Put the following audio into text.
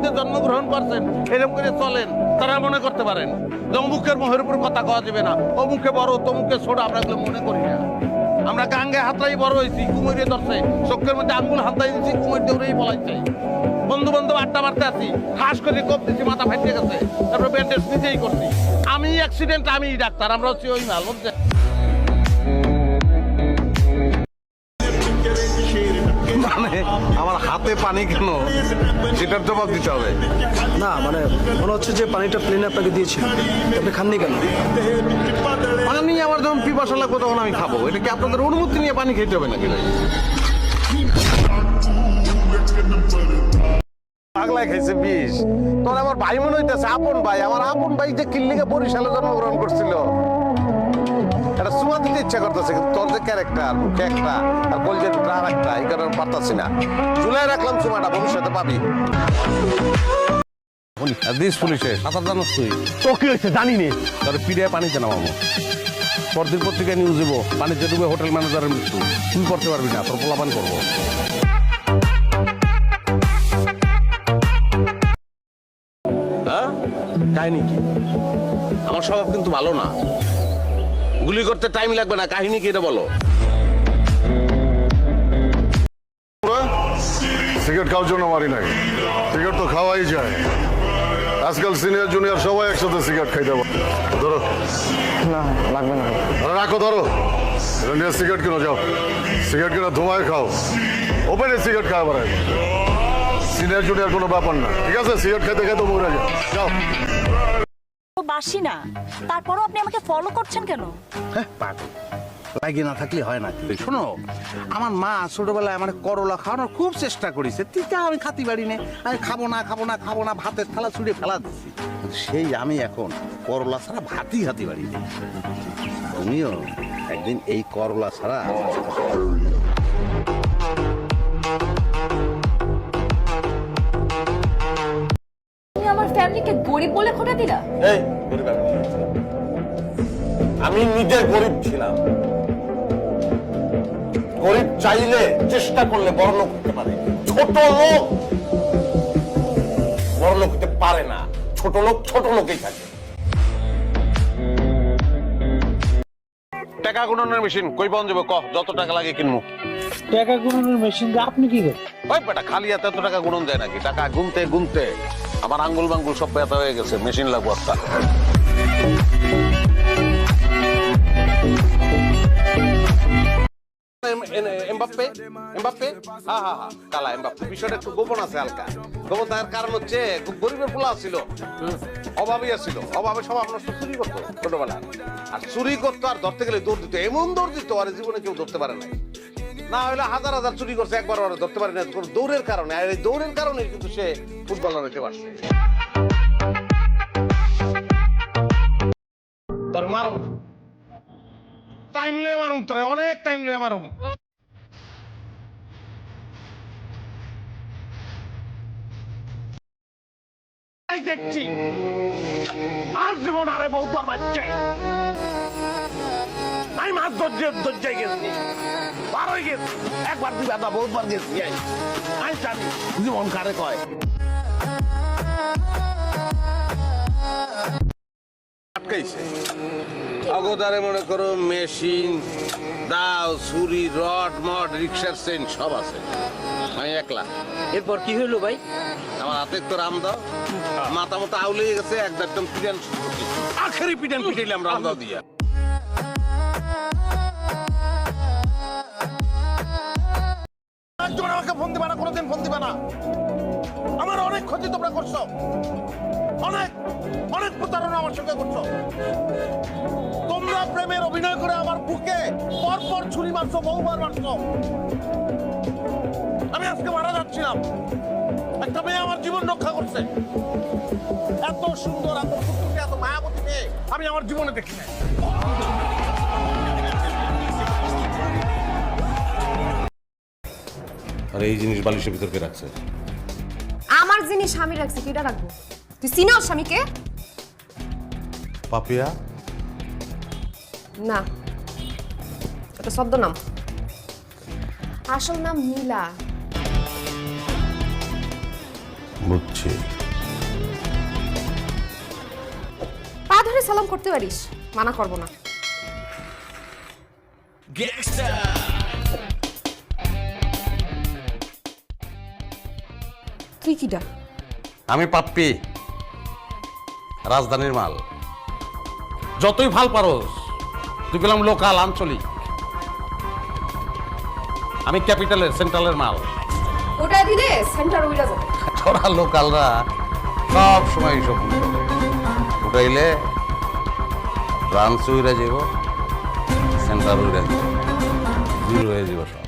মধ্যে জন্মগ্রহণ করছেন, এরকম করে চলেন, তারা মনে করতে পারেন যে অমুকের মুখের উপর কথা কওয়া যাবে না, অমুকে বড় তমুকে ছোট, আমরা এগুলো মনে করি না। আমরা গাঙ্গে হাতড়াই বড় হয়েছি, কুমিরে ধরছে, চোখের মধ্যে আঙ্গুল হাতড়াই দিচ্ছি, কুমির দৌড়েই বলাইছে। বন্ধু বান্ধব আড্ডা মারতে আছি, ঠাস করে কোপ দিচ্ছি, মাথা ফাটিয়ে গেছে, তারপর ব্যান্ডেজ নিজেই করছি। আমি অ্যাক্সিডেন্ট, আমি ডাক্তার, আমরা হচ্ছি ওই মাল, বুঝছেন? মানে আমার হাতে পানি কেন, সেটার জবাব দিতে হবে। না মানে মনে হচ্ছে যে পানিটা প্লেনে আপনাকে দিয়েছি, আপনি খাননি কেন? পানি আমার যখন পিপাসা লাগবে তখন আমি খাবো। এটা কি আপনাদের অনুমতি নিয়ে পানি খেতে হবে নাকি? পাগলায় খাইছে বিষ। তোর আমার ভাই মনে হইতেছে, আপন ভাই। আমার আপন ভাই যে কিল্লিকে বরিশালে জন্মগ্রহণ করছিল, এটা চুমা দিতে ইচ্ছা করতেছে, কিন্তু তোর যে ক্যারেক্টার, মুখে একটা আর কলজের ভিতরে আর একটা, এই কারণে পারতাছি না। চুলাই রাখলাম চুমাটা, ভবিষ্যতে পাবি। দিস পুলিশে সাঁতার জানোস তুই? তো কি হয়েছে জানি নে, তাহলে পিড়িয়ে পানিতে নামাবো। পরদিন পত্রিকায় নিউজ দেবো, পানিতে ডুবে হোটেল ম্যানেজারের মৃত্যু। তুই করতে পারবি না, তোর পোলাপান করবো। হ্যাঁ, কাহিনী কি? আমার স্বভাব কিন্তু ভালো না। গুলি করতে টাইম লাগবে না, কাহিনী কি এটা বলো। সিগারেট খাওয়ার জন্য মারি নাই, সিগারেট তো খাওয়াই যায়। আজকাল সিনিয়র জুনিয়র সবাই একসাথে সিগারেট খাইতে পারে। ধরো। না লাগবে না। আরে রাখো, ধরো। এটা নিয়ে সিগারেট কিনো, যাও। সিগারেট কিনে ধোঁয়ায় খাও, ওপেনে সিগারেট খাওয়া পারে। সিনিয়র জুনিয়র কোনো ব্যাপার না, ঠিক আছে? সিগারেট খেতে খেতে মরে যাও, যাও। বাসি না, তারপরও আপনি আমাকে ফলো করছেন কেন? হ্যাঁ পাগল, লাগিয়ে না থাকলে হয় না। শোনো, আমার মা ছোটবেলায় আমার করলা খাওয়ানোর খুব চেষ্টা করেছে, টিকা আমি খাতি পারি না। আমি খাবো না খাবো না খাবো না, ভাতের থালা ছুঁড়ে ফেলা দিচ্ছি। সেই আমি এখন করলা ছাড়া ভাতই খাতি পারি না। তুমিও একদিন এই করলা ছাড়া তুমি আমার ফ্যামিলিকে গরিব বলে খোটা দিলা? এই গরিব আমি নিজে গরিব ছিলাম। গরিব চাইলে চেষ্টা করলে বড় লোক হতে পারে, ছোট লোক বড় লোক হতে পারে না। ছোট লোক ছোট লোকই থাকে। টাকা গুণনের মেশিন কই পাওয়া যাবে? কহ, যত টাকা লাগে কিনবো। টাকা গুণনের মেশিন দিয়ে আপনি কি করেন? ওই বেটা, খালি হাতে এত টাকা গুণন যায় নাকি? টাকা গুনতে গুনতে আমার আঙ্গুল মাঙ্গুল সব ব্যথা হয়ে গেছে, মেশিন লাগবো একটা। এমবাপ্পে, এমবাপ্পে, হ্যাঁ হ্যাঁ হ্যাঁ, কালা এমবাপ্পে। বিষয়টা একটু গোপন আছে, হালকা গোপন থাকার কারণ হচ্ছে খুব গরিবের পোলা ছিল, অভাবী ছিল, অভাবে সব আপনার চুরি করতো ছোটবেলা। আর চুরি করতো, আর ধরতে গেলে দৌড় দিত, এমন দৌড় দিত আর জীবনে কেউ ধরতে পারে নাই। না হলে হাজার হাজার চুরি করছে, একবার ওরা ধরতে পারে না দৌড়ের কারণে। আর এই দৌড়ের কারণে কিন্তু সে ফুটবলার হতে পারছে। তোর মারো, টাইম নিয়ে মারুম, তোর অনেক টাইম নিয়ে মারুম। দেখছি আর জীবন আরে বউ বাচ্চা আমি মাছ দরজায় গেছি, বার হয়ে গেছি, একবার দুবার না বহুবার গেছি। আমি জানি জীবন কারে কয়। আটকাইছে অগদারে, মনে করো মেশিন, দাও, ছুরি, রড মড, রিক্সার চেন সব আছে। আমি একলা। এরপর কি হইলো ভাই? আমার হাতে তো রাম দাও, মাথা মতো আউলে গেছে, একদম পিটান, আখেরি পিটান পিটাইলাম রাম দাও দিয়া। একজন আমাকে ফোন দিবা না, কোনোদিন ফোন দিবা না। আমার অনেক ক্ষতি তোমরা করছো, অনেক অনেক প্রতারণা আমার সঙ্গে করছো। তোমরা প্রেমের অভিনয় করে আমার বুকে পরপর ছুরি মারছো, বহুবার মারছো। আমি আজকে মারা যাচ্ছিলাম, একটা মেয়ে আমার জীবন রক্ষা করছে। এত সুন্দর, এত সুন্দর, এত মায়াবতী মেয়ে আমি আমার জীবনে দেখি না। আর এই জিনিস বালিশের ভিতরকে রাখছে। আমার জিনিস স্বামী রাখছে, কিটা রাখবো? তুই চিনো স্বামীকে? পাপিয়া? না, এটা ছদ্মনাম, আসল নাম নীলা। বুঝছি। পা ধরে সালাম করতে পারিস, মানা করবো না। তুই কিটা? আমি পাপ্পি, রাজধানীর মাল। যতই ভাল পারোস, তুই গেলাম লোকাল, আঞ্চলিক। আমি ক্যাপিটালের, সেন্ট্রালের মাল। ওটা দিলে সেন্টার উইরা যাবে। তোরা লোকালরা সব সময় এইসব উঠাইলে ব্রাঞ্চ উইরা যাব, সেন্টার উইরা যাব, জিরো হয়ে যাব সব।